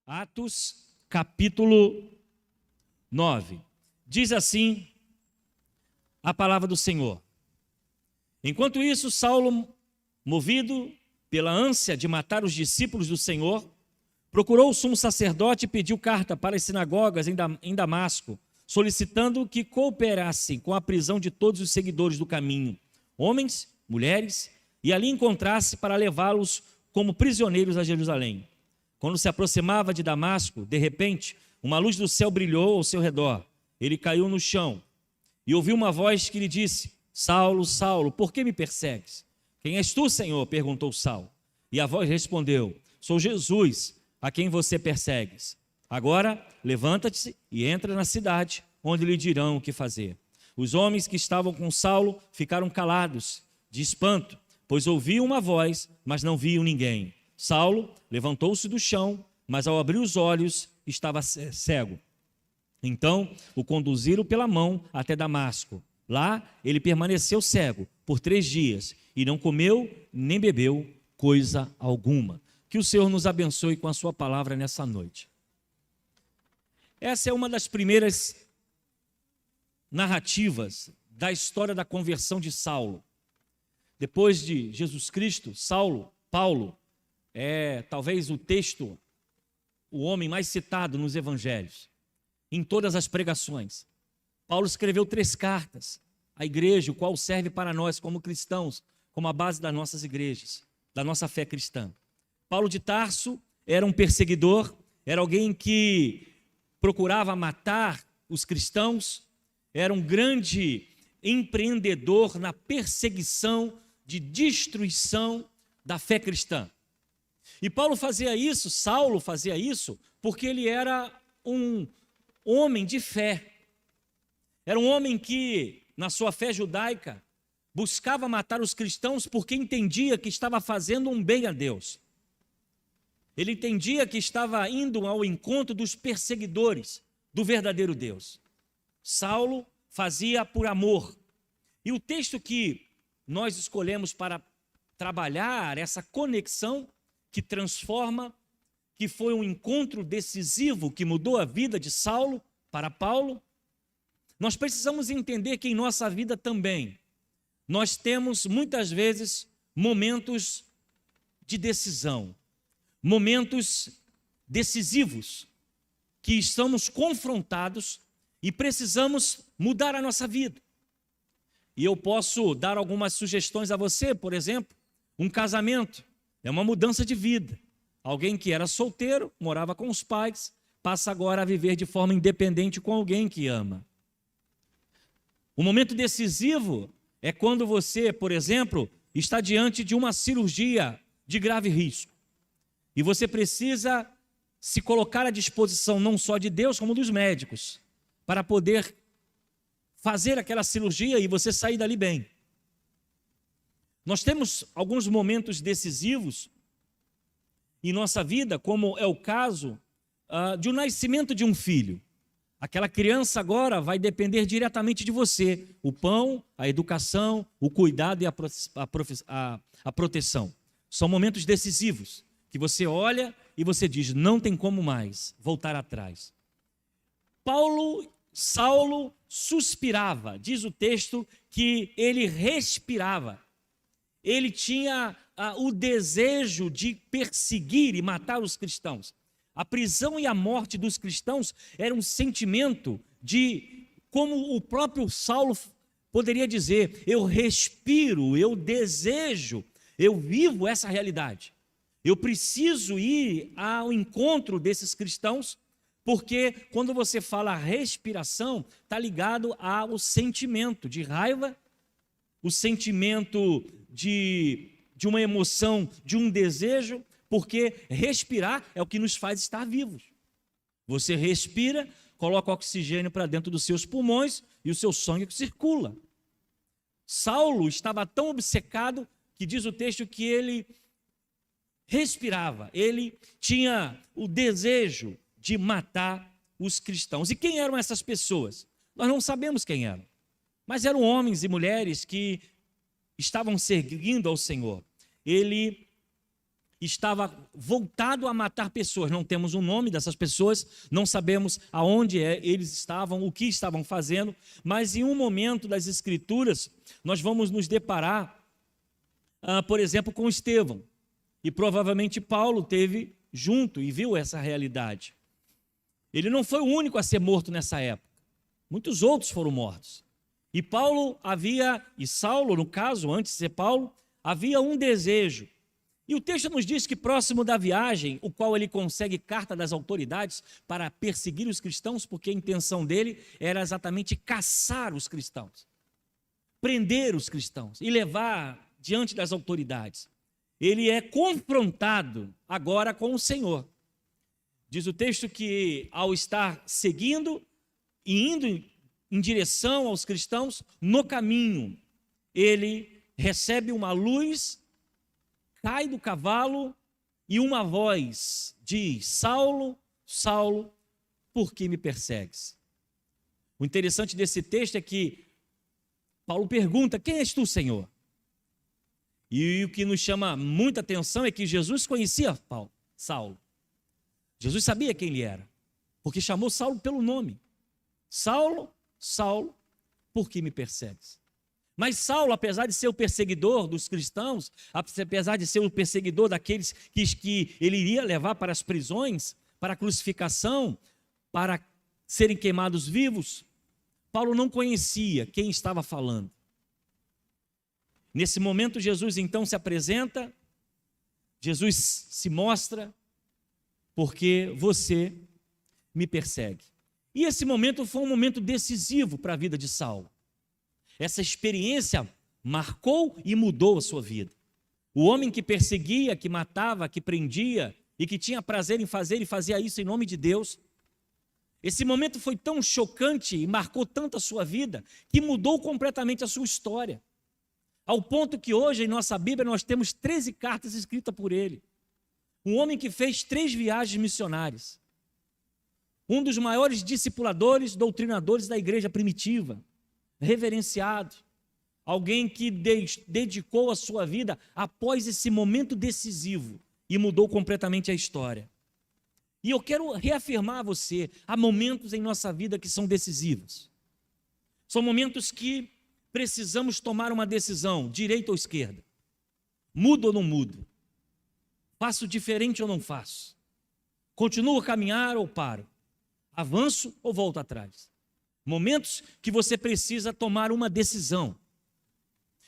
Atos, capítulo 9. Diz assim a palavra do Senhor. Enquanto isso, Saulo, movido pela ânsia de matar os discípulos do Senhor, procurou o sumo sacerdote e pediu carta para as sinagogas em Damasco, solicitando que cooperassem com a prisão de todos os seguidores do caminho, homens, mulheres, e ali encontrasse para levá-los como prisioneiros a Jerusalém. Quando se aproximava de Damasco, de repente, uma luz do céu brilhou ao seu redor. Ele caiu no chão e ouviu uma voz que lhe disse: Saulo, Saulo, por que me persegues? Quem és tu, Senhor? Perguntou Saulo. E a voz respondeu: Sou Jesus, a quem você persegues. Agora, levanta-te e entra na cidade, onde lhe dirão o que fazer. Os homens que estavam com Saulo ficaram calados, de espanto, pois ouviam uma voz, mas não viam ninguém. Saulo levantou-se do chão, mas ao abrir os olhos, estava cego. Então, o conduziram pela mão até Damasco. Lá, ele permaneceu cego por 3 dias, e não comeu nem bebeu coisa alguma. Que o Senhor nos abençoe com a sua palavra nessa noite. Essa é uma das primeiras narrativas da história da conversão de Saulo. Depois de Jesus Cristo, Paulo, é talvez o homem mais citado nos evangelhos, em todas as pregações. Paulo escreveu 3 cartas à igreja, o qual serve para nós como cristãos, como a base das nossas igrejas, da nossa fé cristã. Paulo de Tarso era um perseguidor, era alguém que procurava matar os cristãos, era um grande empreendedor na perseguição de destruição da fé cristã. E Saulo fazia isso, porque ele era um homem de fé. Era um homem que, na sua fé judaica, buscava matar os cristãos porque entendia que estava fazendo um bem a Deus. Ele entendia que estava indo ao encontro dos perseguidores do verdadeiro Deus. Saulo fazia por amor. E o texto que nós escolhemos para trabalhar essa conexão que transforma, que foi um encontro decisivo que mudou a vida de Saulo para Paulo, nós precisamos entender que em nossa vida também nós temos muitas vezes momentos de decisão, momentos decisivos que estamos confrontados e precisamos mudar a nossa vida. E eu posso dar algumas sugestões a você, por exemplo, um casamento é uma mudança de vida. Alguém que era solteiro, morava com os pais, passa agora a viver de forma independente com alguém que ama. O momento decisivo é quando você, por exemplo, está diante de uma cirurgia de grave risco. E você precisa se colocar à disposição não só de Deus, como dos médicos, para poder fazer aquela cirurgia e você sair dali bem. Nós temos alguns momentos decisivos em nossa vida, como é o caso de um nascimento de um filho. Aquela criança agora vai depender diretamente de você. O pão, a educação, o cuidado e a proteção. São momentos decisivos, que você olha e você diz, não tem como mais voltar atrás. Saulo suspirava, diz o texto que ele respirava. Ele tinha o desejo de perseguir e matar os cristãos. A prisão e a morte dos cristãos era um sentimento de, como o próprio Saulo poderia dizer, eu respiro, eu desejo, eu vivo essa realidade. Eu preciso ir ao encontro desses cristãos, porque quando você fala respiração, está ligado ao sentimento de raiva, o sentimento de uma emoção, de um desejo, porque respirar é o que nos faz estar vivos. Você respira, coloca oxigênio para dentro dos seus pulmões e o seu sangue circula. Saulo estava tão obcecado que diz o texto que ele respirava, ele tinha o desejo de matar os cristãos. E quem eram essas pessoas? Nós não sabemos quem eram, mas eram homens e mulheres que estavam seguindo ao Senhor. Ele estava voltado a matar pessoas. Não temos o nome dessas pessoas, não sabemos aonde eles estavam, o que estavam fazendo, mas em um momento das Escrituras, nós vamos nos deparar, por exemplo, com Estevão. E provavelmente Paulo teve junto e viu essa realidade. Ele não foi o único a ser morto nessa época. Muitos outros foram mortos. E Saulo, no caso, antes de ser Paulo, havia um desejo. E o texto nos diz que próximo da viagem, o qual ele consegue carta das autoridades para perseguir os cristãos, porque a intenção dele era exatamente caçar os cristãos, prender os cristãos e levar diante das autoridades. Ele é confrontado agora com o Senhor. Diz o texto que ao estar seguindo e indo em direção aos cristãos, no caminho, ele recebe uma luz, cai do cavalo e uma voz diz: Saulo, Saulo, por que me persegues? O interessante desse texto é que Paulo pergunta: quem és tu, Senhor? E o que nos chama muita atenção é que Jesus conhecia Saulo. Jesus sabia quem ele era, porque chamou Saulo pelo nome. Saulo, Saulo, por que me persegues? Mas Saulo, apesar de ser o perseguidor dos cristãos, apesar de ser o perseguidor daqueles que ele iria levar para as prisões, para a crucificação, para serem queimados vivos, Paulo não conhecia quem estava falando. Nesse momento, Jesus então se apresenta, Jesus se mostra, porque você me persegue. E esse momento foi um momento decisivo para a vida de Saulo. Essa experiência marcou e mudou a sua vida. O homem que perseguia, que matava, que prendia e que tinha prazer em fazer e fazia isso em nome de Deus. Esse momento foi tão chocante e marcou tanto a sua vida que mudou completamente a sua história. Ao ponto que hoje em nossa Bíblia nós temos 13 cartas escritas por ele. Um homem que fez 3 viagens missionárias. Um dos maiores discipuladores, doutrinadores da igreja primitiva. Reverenciado. Alguém que dedicou a sua vida após esse momento decisivo e mudou completamente a história. E eu quero reafirmar a você, há momentos em nossa vida que são decisivos. São momentos que precisamos tomar uma decisão, direita ou esquerda. Mudo ou não mudo? Faço diferente ou não faço? Continuo a caminhar ou paro? Avanço ou volto atrás? Momentos que você precisa tomar uma decisão.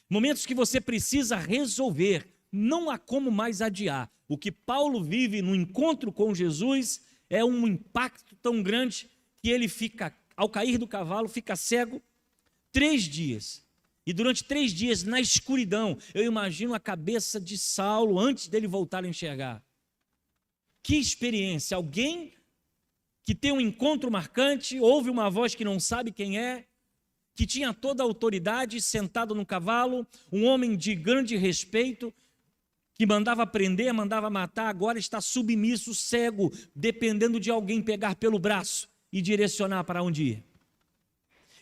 Momentos que você precisa resolver. Não há como mais adiar. O que Paulo vive no encontro com Jesus é um impacto tão grande que ele fica, ao cair do cavalo, fica cego 3 dias. E durante 3 dias, na escuridão, eu imagino a cabeça de Saulo antes dele voltar a enxergar. Que experiência! Alguém que tem um encontro marcante, ouve uma voz que não sabe quem é, que tinha toda a autoridade, sentado no cavalo, um homem de grande respeito, que mandava prender, mandava matar, agora está submisso, cego, dependendo de alguém pegar pelo braço e direcionar para onde ir.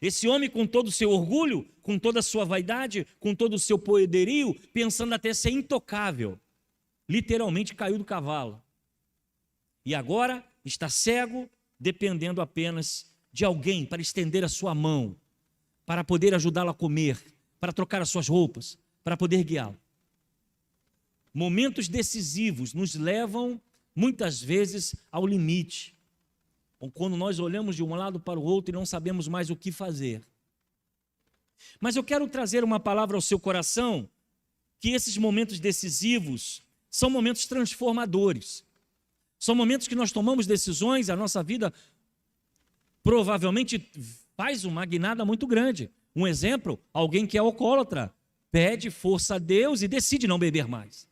Esse homem, com todo o seu orgulho, com toda a sua vaidade, com todo o seu poderio, pensando até ser intocável, literalmente caiu do cavalo. E agora está cego, dependendo apenas de alguém para estender a sua mão, para poder ajudá-lo a comer, para trocar as suas roupas, para poder guiá-lo. Momentos decisivos nos levam, muitas vezes, ao limite. Ou quando nós olhamos de um lado para o outro e não sabemos mais o que fazer. Mas eu quero trazer uma palavra ao seu coração, que esses momentos decisivos são momentos transformadores. São momentos que nós tomamos decisões, a nossa vida provavelmente faz uma guinada muito grande. Um exemplo, alguém que é alcoólatra, pede força a Deus e decide não beber mais.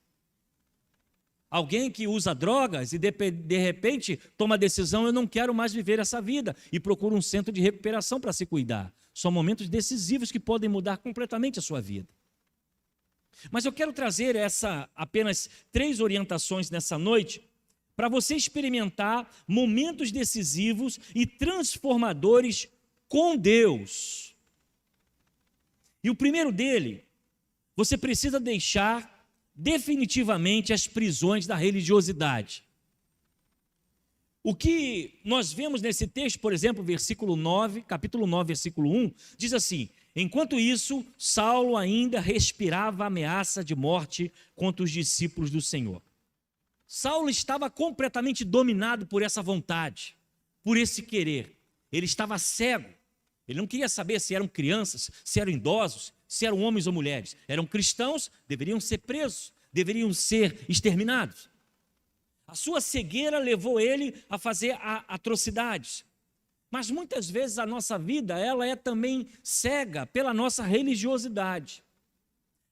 Alguém que usa drogas e de repente toma a decisão: eu não quero mais viver essa vida, e procura um centro de recuperação para se cuidar. São momentos decisivos que podem mudar completamente a sua vida. Mas eu quero trazer apenas 3 orientações nessa noite, para você experimentar momentos decisivos e transformadores com Deus. E o primeiro dele, você precisa deixar definitivamente as prisões da religiosidade. O que nós vemos nesse texto, por exemplo, versículo 9, capítulo 9, versículo 1, diz assim: enquanto isso, Saulo ainda respirava a ameaça de morte contra os discípulos do Senhor. Saulo estava completamente dominado por essa vontade, por esse querer. Ele estava cego. Ele não queria saber se eram crianças, se eram idosos, se eram homens ou mulheres. Eram cristãos, deveriam ser presos, deveriam ser exterminados. A sua cegueira levou ele a fazer atrocidades. Mas muitas vezes a nossa vida, ela é também cega pela nossa religiosidade.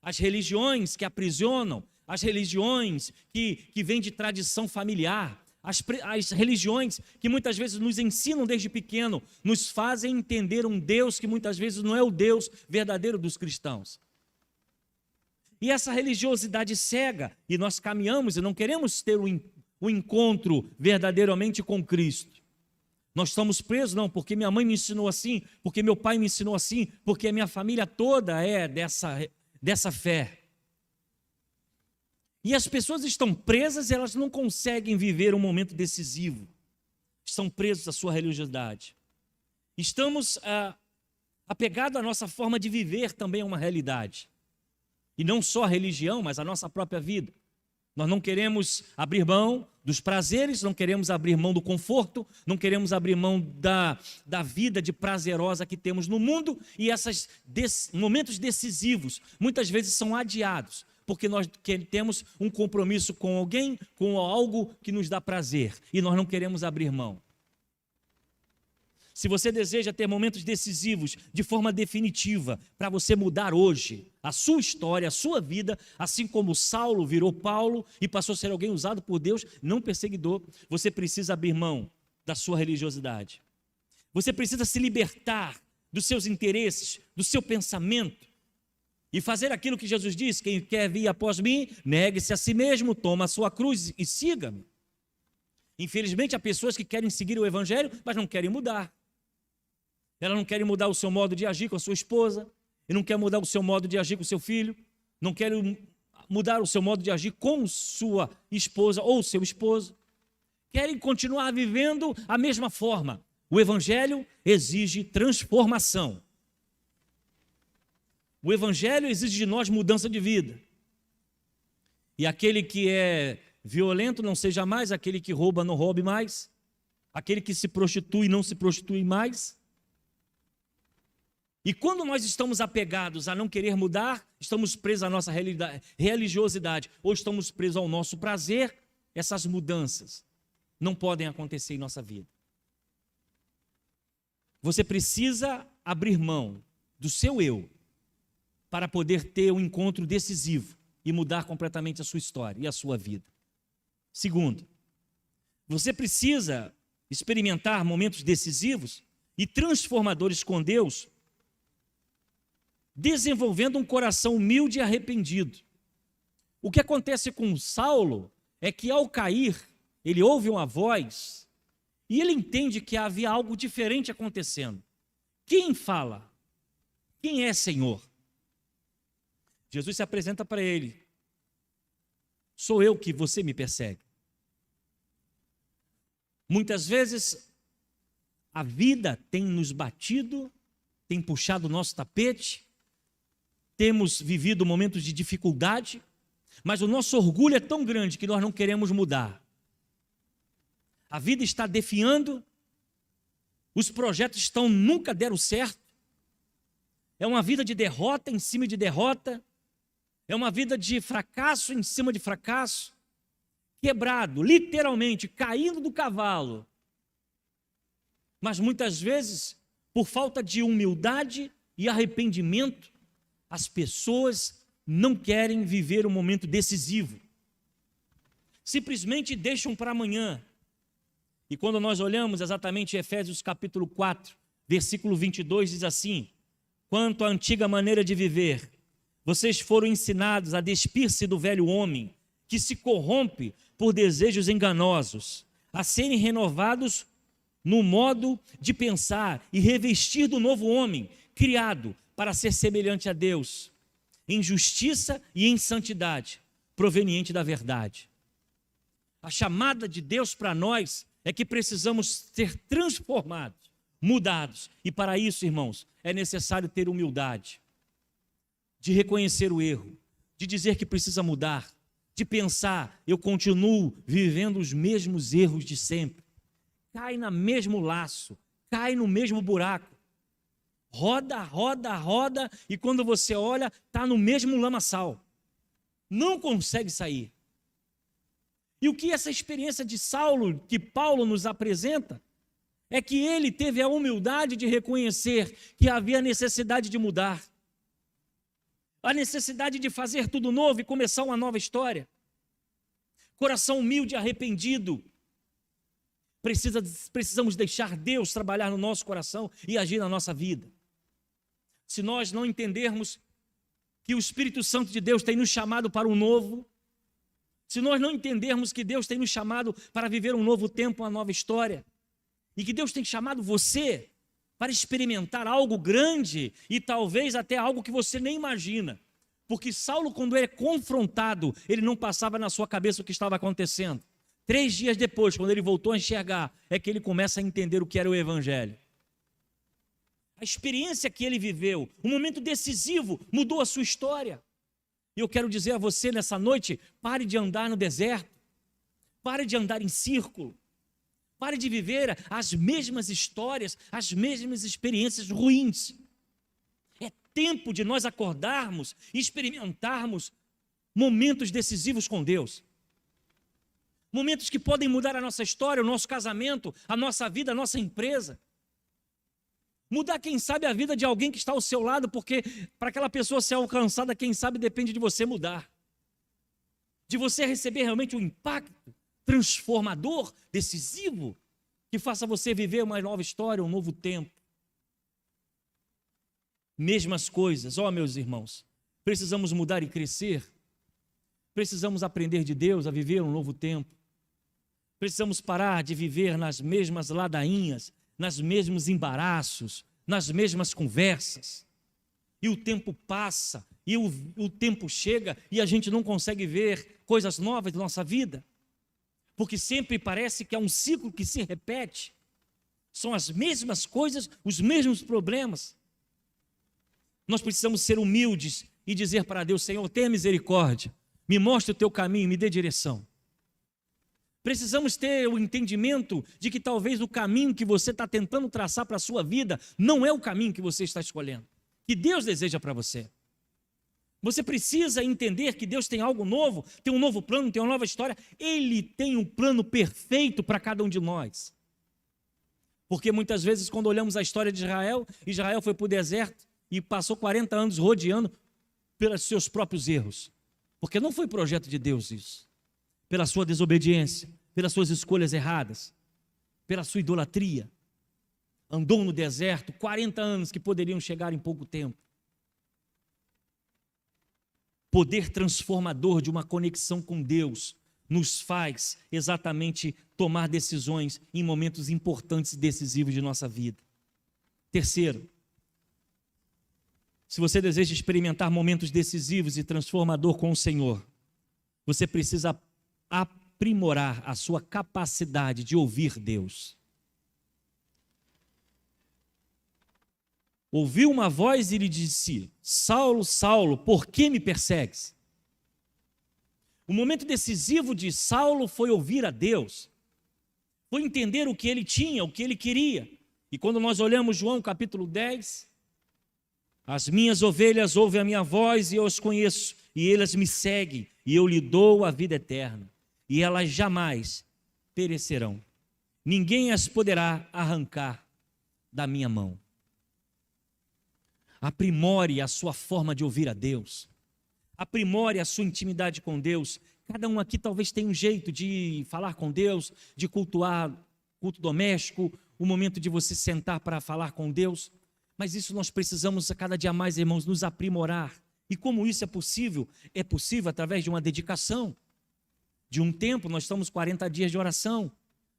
As religiões que aprisionam, as religiões que vêm de tradição familiar, as religiões que muitas vezes nos ensinam desde pequeno, nos fazem entender um Deus que muitas vezes não é o Deus verdadeiro dos cristãos. E essa religiosidade cega, e nós caminhamos e não queremos ter o encontro verdadeiramente com Cristo. Nós estamos presos, não, porque minha mãe me ensinou assim, porque meu pai me ensinou assim, porque a minha família toda é dessa fé. E as pessoas estão presas, elas não conseguem viver um momento decisivo. Estão presos à sua religiosidade. Estamos apegados à nossa forma de viver também a uma realidade. E não só a religião, mas a nossa própria vida. Nós não queremos abrir mão dos prazeres, não queremos abrir mão do conforto, não queremos abrir mão da vida de prazerosa que temos no mundo, e esses momentos decisivos muitas vezes são adiados, porque nós temos um compromisso com alguém, com algo que nos dá prazer, e nós não queremos abrir mão. Se você deseja ter momentos decisivos de forma definitiva, para você mudar hoje a sua história, a sua vida, assim como Saulo virou Paulo e passou a ser alguém usado por Deus, não perseguidor, você precisa abrir mão da sua religiosidade. Você precisa se libertar dos seus interesses, do seu pensamento e fazer aquilo que Jesus disse: quem quer vir após mim, negue-se a si mesmo, toma a sua cruz e siga-me. Infelizmente, há pessoas que querem seguir o Evangelho, mas não querem mudar. Ela não quer mudar o seu modo de agir com a sua esposa, e não quer mudar o seu modo de agir com o seu filho, não quer mudar o seu modo de agir com sua esposa ou seu esposo. Querem continuar vivendo a mesma forma. O Evangelho exige transformação. O Evangelho exige de nós mudança de vida. E aquele que é violento não seja mais, aquele que rouba não roube mais, aquele que se prostitui não se prostitui mais. E quando nós estamos apegados a não querer mudar, estamos presos à nossa religiosidade, ou estamos presos ao nosso prazer, essas mudanças não podem acontecer em nossa vida. Você precisa abrir mão do seu eu para poder ter um encontro decisivo e mudar completamente a sua história e a sua vida. Segundo, você precisa experimentar momentos decisivos e transformadores com Deus, desenvolvendo um coração humilde e arrependido. O que acontece com Saulo é que, ao cair, ele ouve uma voz e ele entende que havia algo diferente acontecendo. Quem fala? Quem é Senhor? Jesus se apresenta para ele: sou eu que você me persegue. Muitas vezes a vida tem nos batido, tem puxado o nosso tapete, temos vivido momentos de dificuldade, mas o nosso orgulho é tão grande que nós não queremos mudar. A vida está definhando, os projetos nunca deram certo, é uma vida de derrota em cima de derrota, é uma vida de fracasso em cima de fracasso, quebrado, literalmente, caindo do cavalo. Mas muitas vezes, por falta de humildade e arrependimento, as pessoas não querem viver um momento decisivo. Simplesmente deixam para amanhã. E quando nós olhamos exatamente Efésios capítulo 4, versículo 22, diz assim: quanto à antiga maneira de viver, vocês foram ensinados a despir-se do velho homem, que se corrompe por desejos enganosos, a serem renovados no modo de pensar e revestir do novo homem, criado para ser semelhante a Deus, em justiça e em santidade. proveniente da verdade. A chamada de Deus para nós é que precisamos ser transformados, mudados. E para isso, irmãos, é necessário ter humildade, de reconhecer o erro, de dizer que precisa mudar, de pensar, eu continuo vivendo os mesmos erros de sempre. Cai no mesmo laço, cai no mesmo buraco. Roda, roda, roda, e quando você olha, está no mesmo lamaçal. Não consegue sair. E o que essa experiência de Saulo, que Paulo nos apresenta, é que ele teve a humildade de reconhecer que havia necessidade de mudar. A necessidade de fazer tudo novo e começar uma nova história. Coração humilde e arrependido. Precisamos deixar Deus trabalhar no nosso coração e agir na nossa vida. Se nós não entendermos que o Espírito Santo de Deus tem nos chamado para um novo, se nós não entendermos que Deus tem nos chamado para viver um novo tempo, uma nova história, e que Deus tem chamado você para experimentar algo grande e talvez até algo que você nem imagina. Porque Saulo, quando ele é confrontado, ele não passava na sua cabeça o que estava acontecendo. 3 dias depois, quando ele voltou a enxergar, é que ele começa a entender o que era o Evangelho. A experiência que ele viveu, um momento decisivo, mudou a sua história. E eu quero dizer a você nessa noite, pare de andar no deserto, pare de andar em círculo, pare de viver as mesmas histórias, as mesmas experiências ruins. É tempo de nós acordarmos e experimentarmos momentos decisivos com Deus. Momentos que podem mudar a nossa história, o nosso casamento, a nossa vida, a nossa empresa. Mudar, quem sabe, a vida de alguém que está ao seu lado, porque para aquela pessoa ser alcançada, quem sabe, depende de você mudar. De você receber realmente um impacto transformador, decisivo, que faça você viver uma nova história, um novo tempo. Mesmas coisas, meus irmãos, precisamos mudar e crescer. Precisamos aprender de Deus a viver um novo tempo. Precisamos parar de viver nas mesmas ladainhas, nos mesmos embaraços, nas mesmas conversas. E o tempo passa, e o tempo chega, e a gente não consegue ver coisas novas da nossa vida. Porque sempre parece que é um ciclo que se repete. São as mesmas coisas, os mesmos problemas. Nós precisamos ser humildes e dizer para Deus: Senhor, tenha misericórdia, me mostre o teu caminho, me dê direção. Precisamos ter o entendimento de que talvez o caminho que você está tentando traçar para a sua vida não é o caminho que você está escolhendo, que Deus deseja para você. Você precisa entender que Deus tem algo novo, tem um novo plano, tem uma nova história. Ele tem um plano perfeito para cada um de nós. Porque muitas vezes, quando olhamos a história de Israel, Israel foi para o deserto e passou 40 anos rodeando pelos seus próprios erros. Porque não foi projeto de Deus isso. Pela sua desobediência, pelas suas escolhas erradas, pela sua idolatria. Andou no deserto 40 anos que poderiam chegar em pouco tempo. Poder transformador de uma conexão com Deus nos faz exatamente tomar decisões em momentos importantes e decisivos de nossa vida. Terceiro, se você deseja experimentar momentos decisivos e transformador com o Senhor, você precisa aprimorar a sua capacidade de ouvir Deus. Ouviu uma voz e lhe disse: Saulo, Saulo, por que me persegues? O momento decisivo de Saulo foi ouvir a Deus, foi entender o que ele tinha, o que ele queria. E quando nós olhamos João capítulo 10, as minhas ovelhas ouvem a minha voz e eu as conheço, e elas me seguem, e eu lhe dou a vida eterna, e elas jamais perecerão. Ninguém as poderá arrancar da minha mão. Aprimore a sua forma de ouvir a Deus. Aprimore a sua intimidade com Deus. Cada um aqui talvez tenha um jeito de falar com Deus, de cultuar, culto doméstico, o momento de você sentar para falar com Deus. Mas isso nós precisamos a cada dia mais, irmãos, nos aprimorar. E como isso é possível? É possível através de uma dedicação. De um tempo, nós estamos 40 dias de oração,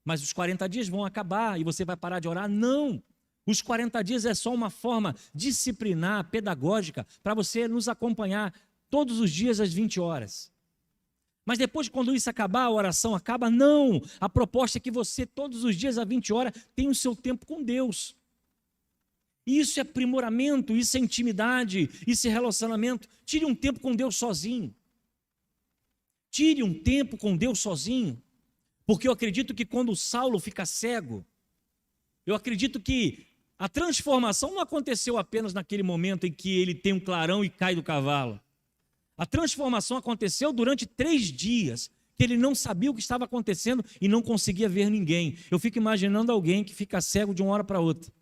mas os 40 dias vão acabar e você vai parar de orar? Não! Os 40 dias é só uma forma disciplinar, pedagógica, para você nos acompanhar todos os dias às 20 horas. Mas depois, quando isso acabar, a oração acaba? Não. A proposta é que você, todos os dias, às 20 horas, tenha o seu tempo com Deus. Isso é aprimoramento, isso é intimidade, isso é relacionamento. Tire um tempo com Deus sozinho. Tire um tempo com Deus sozinho. Porque eu acredito que quando Saulo fica cego, eu acredito que a transformação não aconteceu apenas naquele momento em que ele tem um clarão e cai do cavalo. A transformação aconteceu durante 3 dias, que ele não sabia o que estava acontecendo e não conseguia ver ninguém. Eu fico imaginando alguém que fica cego de uma hora para outra.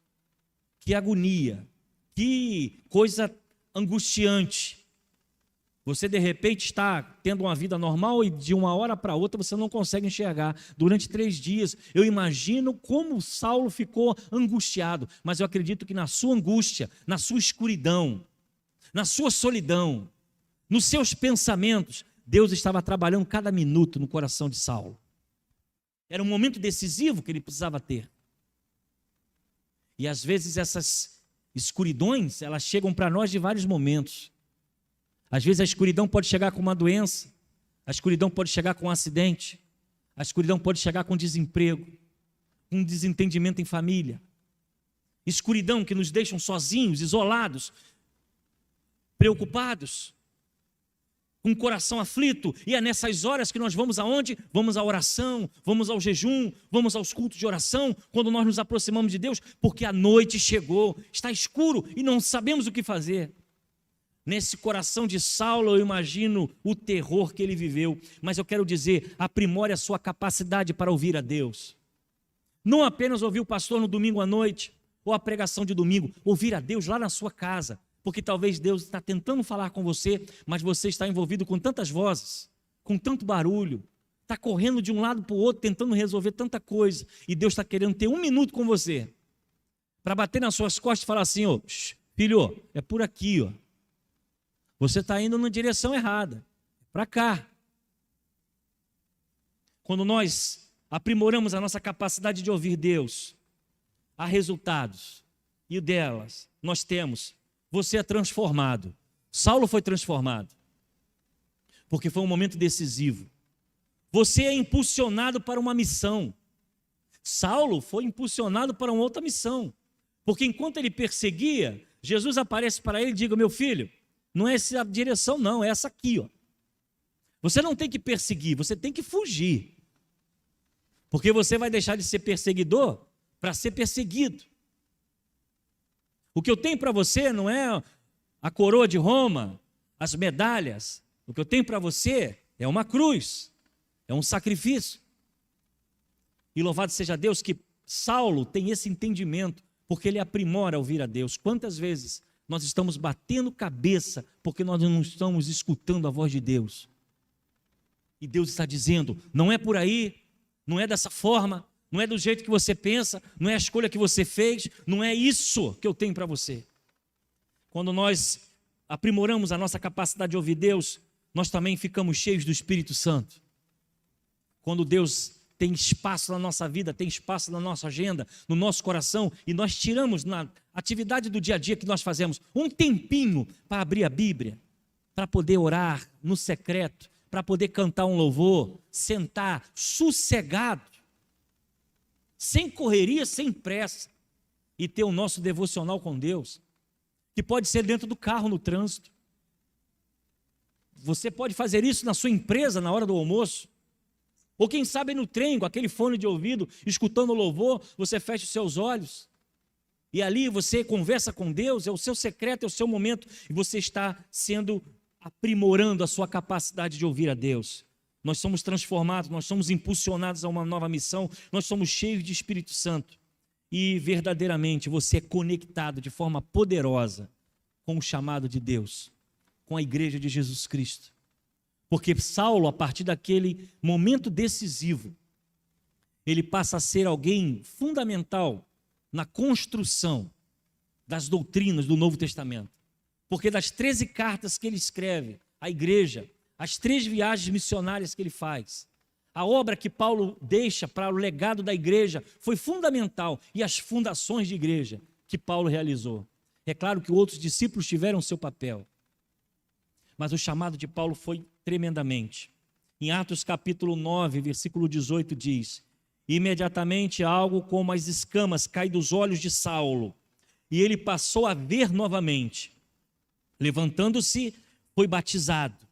Que agonia, que coisa angustiante. Você de repente está tendo uma vida normal e de uma hora para outra você não consegue enxergar. Durante 3 dias, eu imagino como Saulo ficou angustiado, mas eu acredito que na sua angústia, na sua escuridão, na sua solidão, nos seus pensamentos, Deus estava trabalhando cada minuto no coração de Saulo. Era um momento decisivo que ele precisava ter. E às vezes essas escuridões, elas chegam para nós de vários momentos. Às vezes a escuridão pode chegar com uma doença, a escuridão pode chegar com um acidente, a escuridão pode chegar com desemprego, com um desentendimento em família. Escuridão que nos deixam sozinhos, isolados, preocupados, com o coração aflito, e é nessas horas que nós vamos aonde? Vamos à oração, vamos ao jejum, vamos aos cultos de oração, quando nós nos aproximamos de Deus, porque a noite chegou, está escuro e não sabemos o que fazer. Nesse coração de Saulo eu imagino o terror que ele viveu, mas eu quero dizer, aprimore a sua capacidade para ouvir a Deus. Não apenas ouvir o pastor no domingo à noite, ou a pregação de domingo, ouvir a Deus lá na sua casa, porque talvez Deus está tentando falar com você, mas você está envolvido com tantas vozes, com tanto barulho, está correndo de um lado para o outro, tentando resolver tanta coisa, e Deus está querendo ter 1 minuto com você, para bater nas suas costas e falar assim, ó, filho, é por aqui, ó. Você está indo na direção errada, para cá. Quando nós aprimoramos a nossa capacidade de ouvir Deus, há resultados, e delas nós temos. Você é transformado. Saulo foi transformado, porque foi um momento decisivo. Você é impulsionado para uma missão. Saulo foi impulsionado para uma outra missão, porque enquanto ele perseguia, Jesus aparece para ele e diz, meu filho, não é essa direção não, é essa aqui, ó. Você não tem que perseguir, você tem que fugir, porque você vai deixar de ser perseguidor para ser perseguido. O que eu tenho para você não é a coroa de Roma, as medalhas. O que eu tenho para você é uma cruz, é um sacrifício. E louvado seja Deus que Saulo tem esse entendimento, porque ele aprimora ouvir a Deus. Quantas vezes nós estamos batendo cabeça porque nós não estamos escutando a voz de Deus? E Deus está dizendo, não é por aí, não é dessa forma, não é do jeito que você pensa, não é a escolha que você fez, não é isso que eu tenho para você. Quando nós aprimoramos a nossa capacidade de ouvir Deus, nós também ficamos cheios do Espírito Santo. Quando Deus tem espaço na nossa vida, tem espaço na nossa agenda, no nosso coração, e nós tiramos na atividade do dia a dia que nós fazemos, um tempinho para abrir a Bíblia, para poder orar no secreto, para poder cantar um louvor, sentar sossegado, sem correria, sem pressa, e ter o nosso devocional com Deus, que pode ser dentro do carro, no trânsito. Você pode fazer isso na sua empresa, na hora do almoço, ou quem sabe no trem, com aquele fone de ouvido, escutando o louvor, você fecha os seus olhos, e ali você conversa com Deus, é o seu secreto, é o seu momento, e você está aprimorando a sua capacidade de ouvir a Deus. Nós somos transformados, nós somos impulsionados a uma nova missão, nós somos cheios de Espírito Santo. E verdadeiramente você é conectado de forma poderosa com o chamado de Deus, com a igreja de Jesus Cristo. Porque Saulo, a partir daquele momento decisivo, ele passa a ser alguém fundamental na construção das doutrinas do Novo Testamento. Porque das 13 cartas que ele escreve à igreja, as 3 viagens missionárias que ele faz, a obra que Paulo deixa para o legado da igreja foi fundamental, e as fundações de igreja que Paulo realizou. É claro que outros discípulos tiveram seu papel, mas o chamado de Paulo foi tremendamente. Em Atos capítulo 9, versículo 18 diz: imediatamente algo como as escamas cai dos olhos de Saulo, e ele passou a ver novamente. Levantando-se, foi batizado,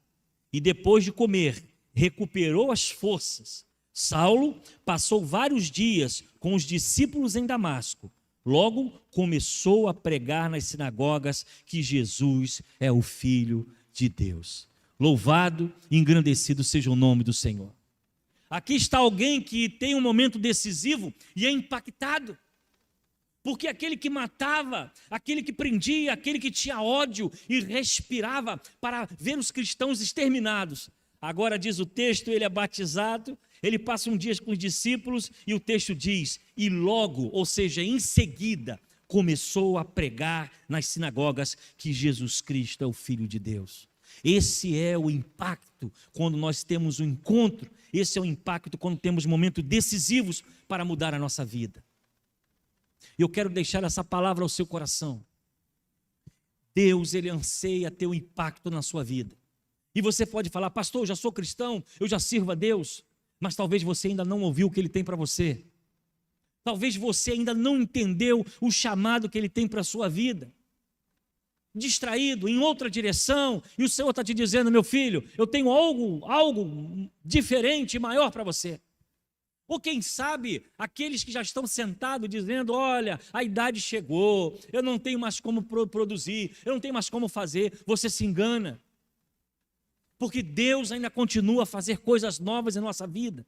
e depois de comer, recuperou as forças. Saulo passou vários dias com os discípulos em Damasco. Logo começou a pregar nas sinagogas que Jesus é o Filho de Deus. Louvado e engrandecido seja o nome do Senhor. Aqui está alguém que tem um momento decisivo e é impactado. Porque aquele que matava, aquele que prendia, aquele que tinha ódio e respirava para ver os cristãos exterminados. Agora diz o texto, ele é batizado, ele passa um dia com os discípulos e o texto diz, e logo, ou seja, em seguida, começou a pregar nas sinagogas que Jesus Cristo é o Filho de Deus. Esse é o impacto quando nós temos um encontro, esse é o impacto quando temos momentos decisivos para mudar a nossa vida. Eu quero deixar essa palavra ao seu coração. Deus, ele anseia ter um impacto na sua vida. E você pode falar, pastor, eu já sou cristão, eu já sirvo a Deus, mas talvez você ainda não ouviu o que ele tem para você. Talvez você ainda não entendeu o chamado que ele tem para a sua vida. Distraído, em outra direção, e o Senhor está te dizendo, meu filho, eu tenho algo diferente e maior para você. Ou quem sabe, aqueles que já estão sentados dizendo, olha, a idade chegou, eu não tenho mais como produzir, eu não tenho mais como fazer, você se engana. Porque Deus ainda continua a fazer coisas novas em nossa vida.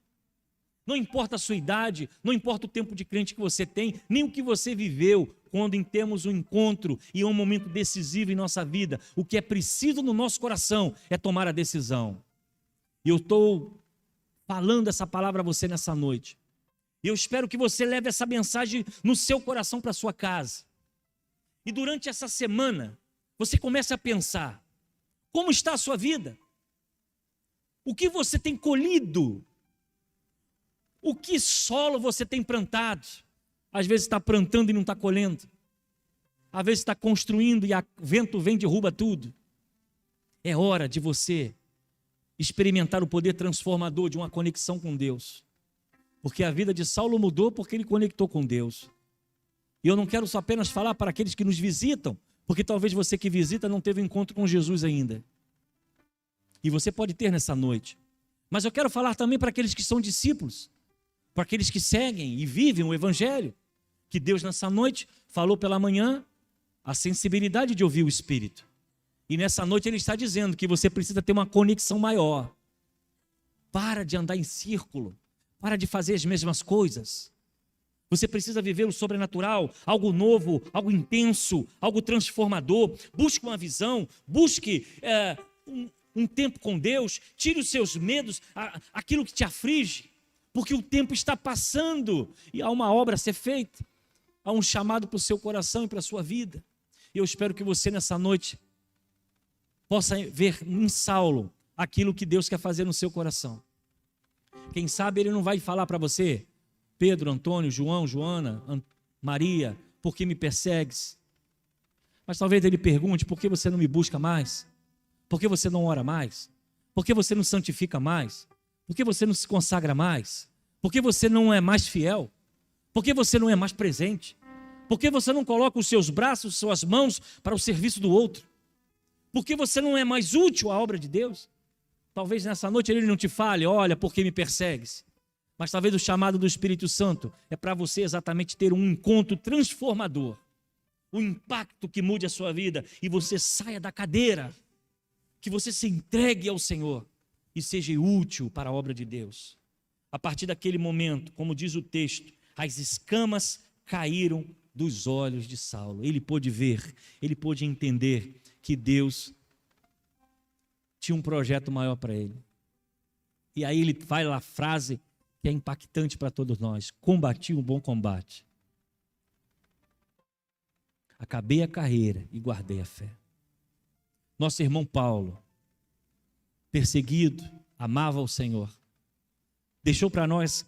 Não importa a sua idade, não importa o tempo de crente que você tem, nem o que você viveu, quando temos um encontro e um momento decisivo em nossa vida, o que é preciso no nosso coração é tomar a decisão. E eu estou falando essa palavra a você nessa noite. E eu espero que você leve essa mensagem no seu coração para a sua casa. E durante essa semana, você comece a pensar, como está a sua vida? O que você tem colhido? O que solo você tem plantado? Às vezes está plantando e não está colhendo. Às vezes está construindo e o vento vem e derruba tudo. É hora de você experimentar o poder transformador de uma conexão com Deus. Porque a vida de Saulo mudou porque ele conectou com Deus. E eu não quero só apenas falar para aqueles que nos visitam, porque talvez você que visita não teve encontro com Jesus ainda. E você pode ter nessa noite. Mas eu quero falar também para aqueles que são discípulos, para aqueles que seguem e vivem o Evangelho, que Deus nessa noite falou pela manhã a sensibilidade de ouvir o Espírito. E nessa noite Ele está dizendo que você precisa ter uma conexão maior. Para de andar em círculo, para de fazer as mesmas coisas. Você precisa viver o sobrenatural, algo novo, algo intenso, algo transformador. Busque uma visão, busque um tempo com Deus, tire os seus medos, aquilo que te aflige, porque o tempo está passando e há uma obra a ser feita, há um chamado para o seu coração e para a sua vida. E eu espero que você nessa noite possa ver em Saulo aquilo que Deus quer fazer no seu coração. Quem sabe ele não vai falar para você, Pedro, Antônio, João, Joana, Maria, por que me persegues? Mas talvez ele pergunte, por que você não me busca mais? Por que você não ora mais? Por que você não santifica mais? Por que você não se consagra mais? Por que você não é mais fiel? Por que você não é mais presente? Por que você não coloca os seus braços, suas mãos para o serviço do outro? Por que você não é mais útil à obra de Deus? Talvez nessa noite ele não te fale, olha, por que me persegues? Mas talvez o chamado do Espírito Santo é para você exatamente ter um encontro transformador. Um impacto que mude a sua vida e você saia da cadeira. Que você se entregue ao Senhor e seja útil para a obra de Deus. A partir daquele momento, como diz o texto, as escamas caíram dos olhos de Saulo. Ele pôde ver, ele pôde entender que Deus tinha um projeto maior para ele. E aí ele faz a frase que é impactante para todos nós: combati um bom combate. Acabei a carreira e guardei a fé. Nosso irmão Paulo, perseguido, amava o Senhor. Deixou para nós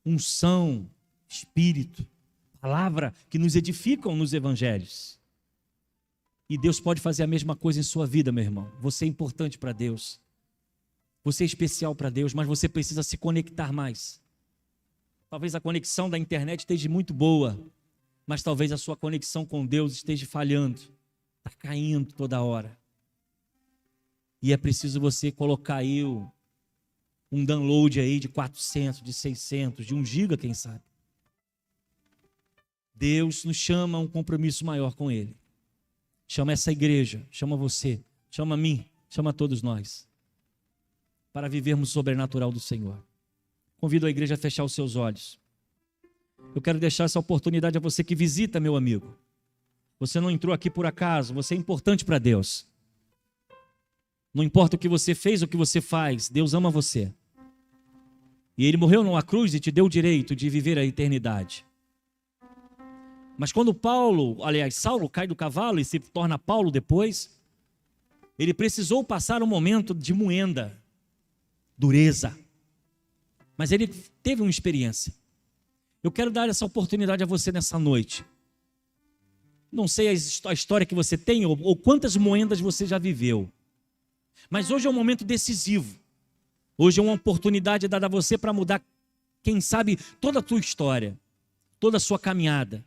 unção, espírito, palavra que nos edificam nos evangelhos. E Deus pode fazer a mesma coisa em sua vida, meu irmão. Você é importante para Deus. Você é especial para Deus, mas você precisa se conectar mais. Talvez a conexão da internet esteja muito boa, mas talvez a sua conexão com Deus esteja falhando, está caindo toda hora. E é preciso você colocar aí um download aí de 400, de 600, de 1 giga, quem sabe. Deus nos chama a um compromisso maior com Ele. Chama essa igreja, chama você, chama a mim, chama a todos nós, para vivermos o sobrenatural do Senhor. Convido a igreja a fechar os seus olhos. Eu quero deixar essa oportunidade a você que visita, meu amigo. Você não entrou aqui por acaso, você é importante para Deus. Não importa o que você fez ou o que você faz, Deus ama você. E Ele morreu numa cruz e te deu o direito de viver a eternidade. Mas quando Saulo cai do cavalo e se torna Paulo depois, ele precisou passar um momento de moenda, dureza. Mas ele teve uma experiência. Eu quero dar essa oportunidade a você nessa noite. Não sei a história que você tem ou quantas moendas você já viveu. Mas hoje é um momento decisivo. Hoje é uma oportunidade dada a você para mudar, quem sabe, toda a tua história, toda a sua caminhada.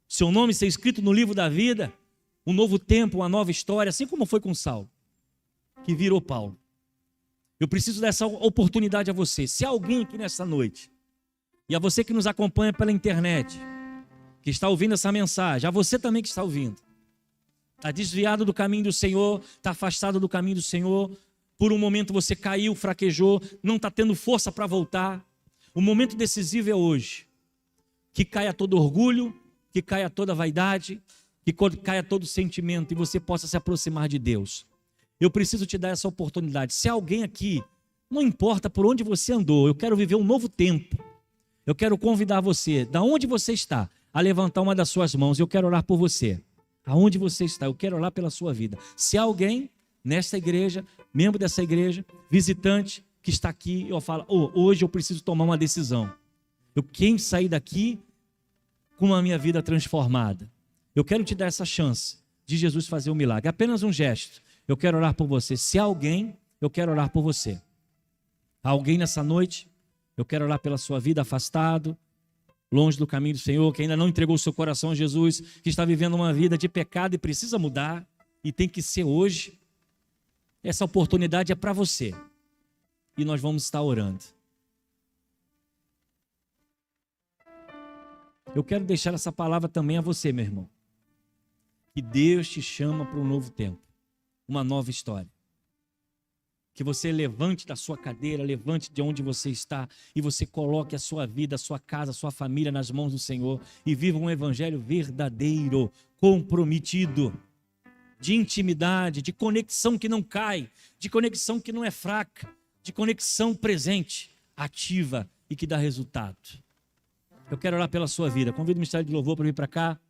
Seu nome ser escrito no livro da vida, um novo tempo, uma nova história, assim como foi com Saulo, que virou Paulo. Eu preciso dessa oportunidade a você. Se há alguém aqui nessa noite, e a você que nos acompanha pela internet, que está ouvindo essa mensagem, a você também que está ouvindo, está desviado do caminho do Senhor, está afastado do caminho do Senhor, por um momento você caiu, fraquejou, não está tendo força para voltar. O momento decisivo é hoje. Que caia todo orgulho, que caia toda vaidade, que caia todo sentimento e você possa se aproximar de Deus. Eu preciso te dar essa oportunidade. Se alguém aqui, não importa por onde você andou, eu quero viver um novo tempo. Eu quero convidar você, da onde você está, a levantar uma das suas mãos. Eu quero orar por você. Aonde você está, eu quero orar pela sua vida. Se há alguém nesta igreja, membro dessa igreja, visitante que está aqui, eu falo, hoje eu preciso tomar uma decisão. Eu quero sair daqui com a minha vida transformada. Eu quero te dar essa chance de Jesus fazer um milagre. Apenas um gesto. Eu quero orar por você. Se há alguém, eu quero orar por você. Há alguém nessa noite, eu quero orar pela sua vida, afastado, longe do caminho do Senhor, que ainda não entregou o seu coração a Jesus, que está vivendo uma vida de pecado e precisa mudar, e tem que ser hoje. Essa oportunidade é para você. E nós vamos estar orando. Eu quero deixar essa palavra também a você, meu irmão. Que Deus te chama para um novo tempo, uma nova história. Que você levante da sua cadeira, levante de onde você está e você coloque a sua vida, a sua casa, a sua família nas mãos do Senhor e viva um evangelho verdadeiro, comprometido, de intimidade, de conexão que não cai, de conexão que não é fraca, de conexão presente, ativa e que dá resultado. Eu quero orar pela sua vida. Convido o Ministério de Louvor para vir para cá.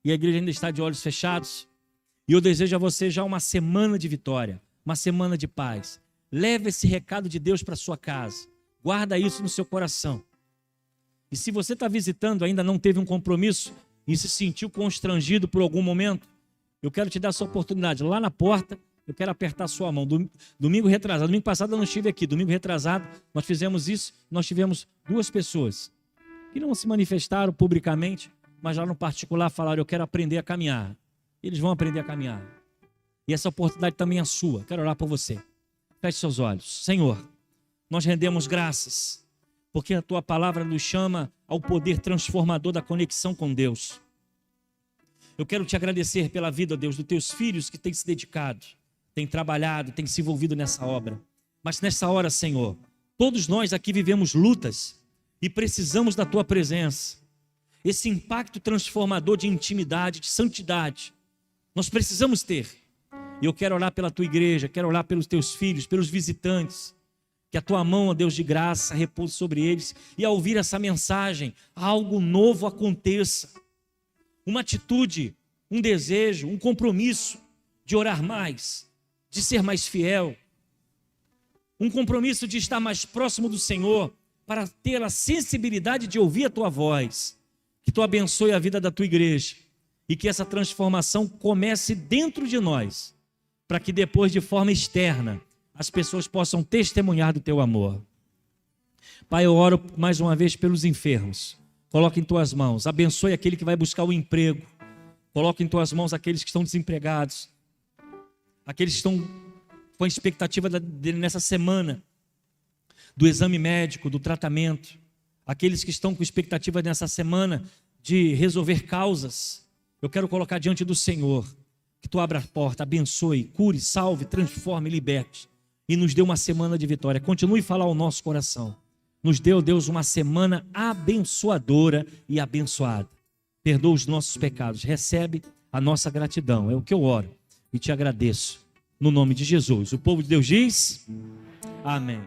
E a igreja ainda está de olhos fechados. E eu desejo a você já uma semana de vitória, uma semana de paz. Leve esse recado de Deus para sua casa. Guarda isso no seu coração. E se você está visitando, ainda não teve um compromisso e se sentiu constrangido por algum momento, eu quero te dar essa oportunidade. Lá na porta, eu quero apertar a sua mão. Domingo retrasado, domingo passado eu não estive aqui. Domingo retrasado, nós fizemos isso. Nós tivemos 2 pessoas que não se manifestaram publicamente, mas lá no particular falaram, eu quero aprender a caminhar. Eles vão aprender a caminhar. E essa oportunidade também é sua. Quero orar por você. Feche seus olhos. Senhor, nós rendemos graças, porque a Tua palavra nos chama ao poder transformador da conexão com Deus. Eu quero te agradecer pela vida, Deus, dos Teus filhos que têm se dedicado, têm trabalhado, têm se envolvido nessa obra. Mas nessa hora, Senhor, todos nós aqui vivemos lutas e precisamos da Tua presença. Esse impacto transformador de intimidade, de santidade, nós precisamos ter. E eu quero orar pela Tua igreja, quero orar pelos Teus filhos, pelos visitantes. Que a Tua mão, ó Deus de graça, repouse sobre eles. E ao ouvir essa mensagem, algo novo aconteça. Uma atitude, um desejo, um compromisso de orar mais, de ser mais fiel. Um compromisso de estar mais próximo do Senhor, para ter a sensibilidade de ouvir a Tua voz. Que Tu abençoe a vida da Tua igreja e que essa transformação comece dentro de nós, para que depois, de forma externa, as pessoas possam testemunhar do teu amor. Pai, eu oro mais uma vez pelos enfermos. Coloca em tuas mãos, abençoe aquele que vai buscar o emprego. Coloca em tuas mãos aqueles que estão desempregados, aqueles que estão com a expectativa nessa semana do exame médico, do tratamento, aqueles que estão com expectativa nessa semana de resolver causas. Eu quero colocar diante do Senhor, que tu abra a porta, abençoe, cure, salve, transforme, liberte e nos dê uma semana de vitória. Continue a falar ao nosso coração. Nos dê, ó Deus, uma semana abençoadora e abençoada. Perdoa os nossos pecados, recebe a nossa gratidão. É o que eu oro e te agradeço. No nome de Jesus. O povo de Deus diz: amém.